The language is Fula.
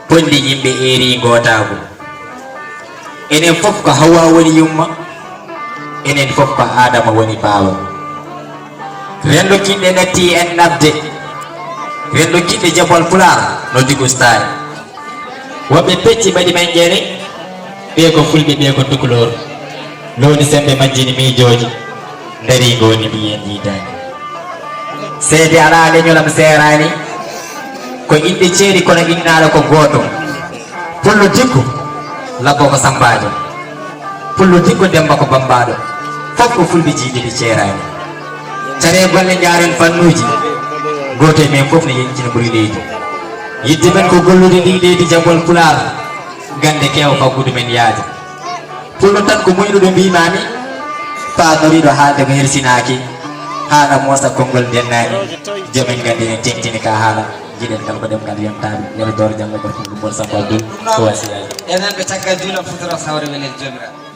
bondi yimɓe eri gotago enen fof ko Hawa woni yumma enen fof ko Adama woni bawa rendo kinɗe natti en nabde rendo kinɗe jabol pular no digustari woɓɓe pecci mbaɗi men jeere ɓe ko fulɓe ɓe ko tukulor lowni sembe majjini miijoji dari goni mbiyen yitani seede ala leñolam serani ko inde ceeri kono innaɗo ko goto pullo dikko labbo ko sambajo pullo dikko demba ko bambaɗo fof ko fulɓe jiiɗiɗi ceerani care golle jaren fannuji goto e men fof ne yencina ɓuuri leydi yidde men ko gollude ndi leydi jambol pular gande kew faggude men yaade pullo tan ko moynuɗo mbimami paanoriɗo haalde ko hersinaki haala moosa konngol dennani jomen gandi en tengtini ka haala jiɗen kala ko ɗemgal yontaɓe yeɗo doro janggo gorko ɗum bol sambal dul ko wasiyaji enen ɓe caggal juula futoro sawre men en jomiraɓe